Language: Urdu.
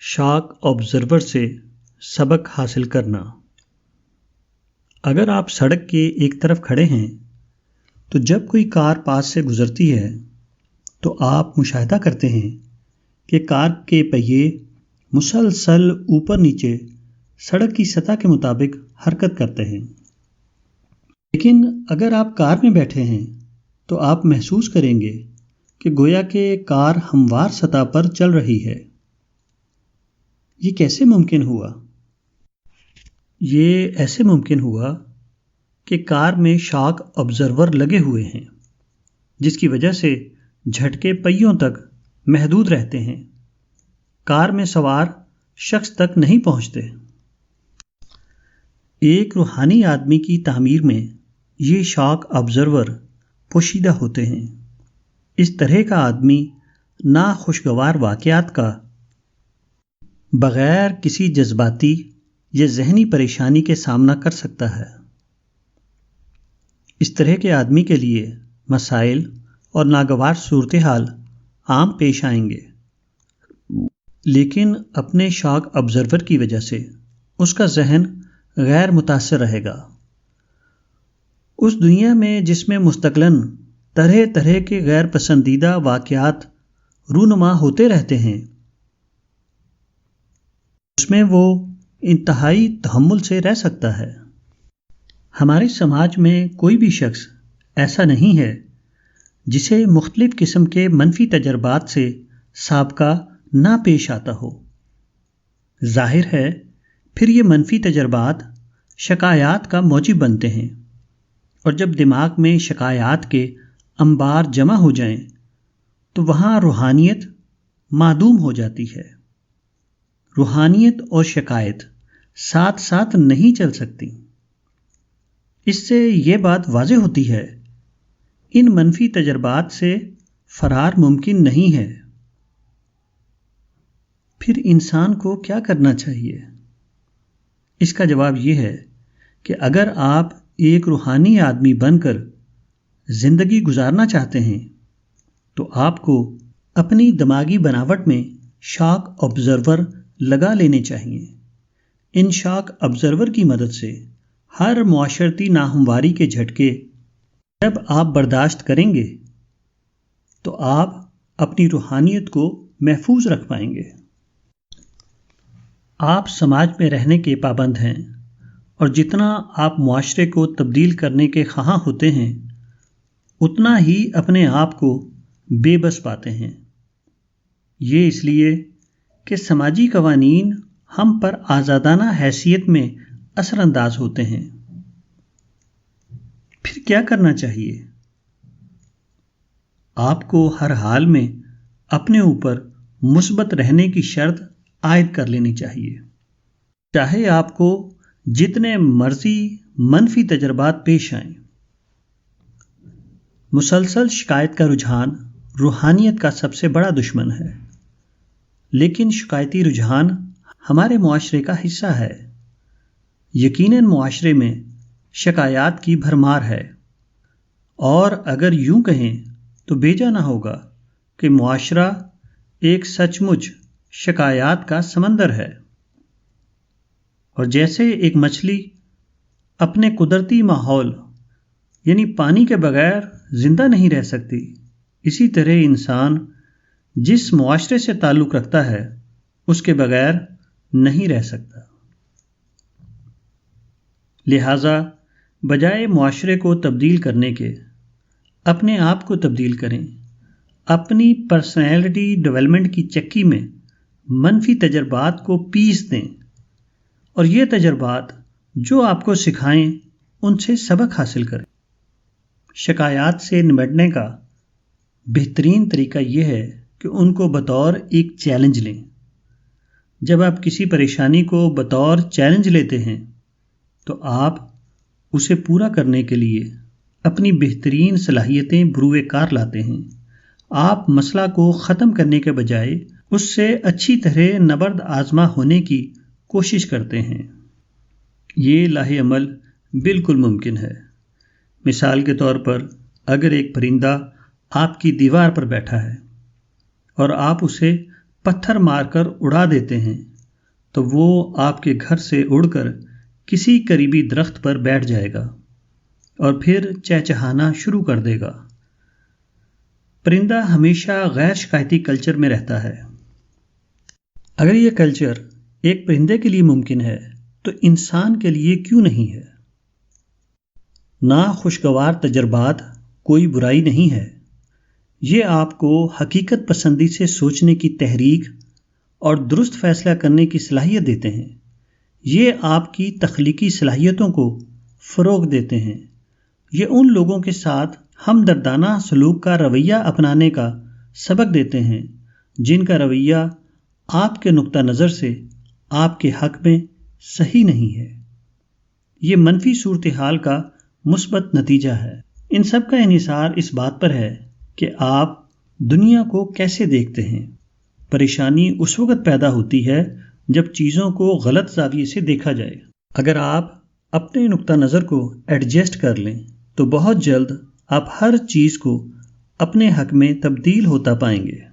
شاک آبزرور سے سبق حاصل کرنا۔ اگر آپ سڑک کے ایک طرف کھڑے ہیں تو جب کوئی کار پاس سے گزرتی ہے تو آپ مشاہدہ کرتے ہیں کہ کار کے پہیے مسلسل اوپر نیچے سڑک کی سطح کے مطابق حرکت کرتے ہیں۔ لیکن اگر آپ کار میں بیٹھے ہیں تو آپ محسوس کریں گے کہ گویا کہ کار ہموار سطح پر چل رہی ہے۔ یہ کیسے ممکن ہوا؟ یہ ایسے ممکن ہوا کہ کار میں شاک آبزرور لگے ہوئے ہیں، جس کی وجہ سے جھٹکے پہیوں تک محدود رہتے ہیں، کار میں سوار شخص تک نہیں پہنچتے۔ ایک روحانی آدمی کی تعمیر میں یہ شاک آبزرور پوشیدہ ہوتے ہیں۔ اس طرح کا آدمی ناخوشگوار واقعات کا بغیر کسی جذباتی یا ذہنی پریشانی کے سامنا کر سکتا ہے۔ اس طرح کے آدمی کے لیے مسائل اور ناگوار صورتحال عام پیش آئیں گے، لیکن اپنے شاک آبزرور کی وجہ سے اس کا ذہن غیر متاثر رہے گا۔ اس دنیا میں جس میں مستقلاً طرح طرح کے غیر پسندیدہ واقعات رونما ہوتے رہتے ہیں، اس میں وہ انتہائی تحمل سے رہ سکتا ہے۔ ہمارے سماج میں کوئی بھی شخص ایسا نہیں ہے جسے مختلف قسم کے منفی تجربات سے سابقہ نہ پیش آتا ہو۔ ظاہر ہے پھر یہ منفی تجربات شکایات کا موجب بنتے ہیں، اور جب دماغ میں شکایات کے انبار جمع ہو جائیں تو وہاں روحانیت معدوم ہو جاتی ہے۔ روحانیت اور شکایت ساتھ ساتھ نہیں چل سکتی۔ اس سے یہ بات واضح ہوتی ہے، ان منفی تجربات سے فرار ممکن نہیں ہے۔ پھر انسان کو کیا کرنا چاہیے؟ اس کا جواب یہ ہے کہ اگر آپ ایک روحانی آدمی بن کر زندگی گزارنا چاہتے ہیں تو آپ کو اپنی دماغی بناوٹ میں شاک آبزرور لگا لینے چاہیے۔ ان شاک آبزرور کی مدد سے ہر معاشرتی ناہمواری کے جھٹکے جب آپ برداشت کریں گے تو آپ اپنی روحانیت کو محفوظ رکھ پائیں گے۔ آپ سماج میں رہنے کے پابند ہیں، اور جتنا آپ معاشرے کو تبدیل کرنے کے خواہاں ہوتے ہیں اتنا ہی اپنے آپ کو بے بس پاتے ہیں۔ یہ اس لیے کہ سماجی قوانین ہم پر آزادانہ حیثیت میں اثر انداز ہوتے ہیں۔ پھر کیا کرنا چاہیے؟ آپ کو ہر حال میں اپنے اوپر مثبت رہنے کی شرط عائد کر لینی چاہیے، چاہے آپ کو جتنے مرضی منفی تجربات پیش آئیں۔ مسلسل شکایت کا رجحان روحانیت کا سب سے بڑا دشمن ہے، لیکن شکایتی رجحان ہمارے معاشرے کا حصہ ہے۔ یقیناً معاشرے میں شکایات کی بھرمار ہے، اور اگر یوں کہیں تو بیجا نہ ہوگا کہ معاشرہ ایک سچ مچ شکایات کا سمندر ہے۔ اور جیسے ایک مچھلی اپنے قدرتی ماحول یعنی پانی کے بغیر زندہ نہیں رہ سکتی، اسی طرح انسان جس معاشرے سے تعلق رکھتا ہے اس کے بغیر نہیں رہ سکتا۔ لہٰذا بجائے معاشرے کو تبدیل کرنے کے اپنے آپ کو تبدیل کریں، اپنی پرسنالٹی ڈیولپمنٹ کی چکی میں منفی تجربات کو پیس دیں، اور یہ تجربات جو آپ کو سکھائیں ان سے سبق حاصل کریں۔ شکایات سے نمٹنے کا بہترین طریقہ یہ ہے کہ ان کو بطور ایک چیلنج لیں۔ جب آپ کسی پریشانی کو بطور چیلنج لیتے ہیں تو آپ اسے پورا کرنے کے لیے اپنی بہترین صلاحیتیں بروئے کار لاتے ہیں۔ آپ مسئلہ کو ختم کرنے کے بجائے اس سے اچھی طرح نبرد آزما ہونے کی کوشش کرتے ہیں۔ یہ لاہ عمل بالکل ممکن ہے۔ مثال کے طور پر اگر ایک پرندہ آپ کی دیوار پر بیٹھا ہے اور آپ اسے پتھر مار کر اڑا دیتے ہیں تو وہ آپ کے گھر سے اڑ کر کسی قریبی درخت پر بیٹھ جائے گا اور پھر چہچہانا شروع کر دے گا۔ پرندہ ہمیشہ غیر شکایتی کلچر میں رہتا ہے۔ اگر یہ کلچر ایک پرندے کے لیے ممکن ہے تو انسان کے لیے کیوں نہیں ہے؟ ناخوشگوار تجربات کوئی برائی نہیں ہے، یہ آپ کو حقیقت پسندی سے سوچنے کی تحریک اور درست فیصلہ کرنے کی صلاحیت دیتے ہیں۔ یہ آپ کی تخلیقی صلاحیتوں کو فروغ دیتے ہیں۔ یہ ان لوگوں کے ساتھ ہمدردانہ سلوک کا رویہ اپنانے کا سبق دیتے ہیں جن کا رویہ آپ کے نقطہ نظر سے آپ کے حق میں صحیح نہیں ہے۔ یہ منفی صورتحال کا مثبت نتیجہ ہے۔ ان سب کا انحصار اس بات پر ہے کہ آپ دنیا کو کیسے دیکھتے ہیں۔ پریشانی اس وقت پیدا ہوتی ہے جب چیزوں کو غلط زاویے سے دیکھا جائے۔ اگر آپ اپنے نقطہ نظر کو ایڈجسٹ کر لیں تو بہت جلد آپ ہر چیز کو اپنے حق میں تبدیل ہوتا پائیں گے۔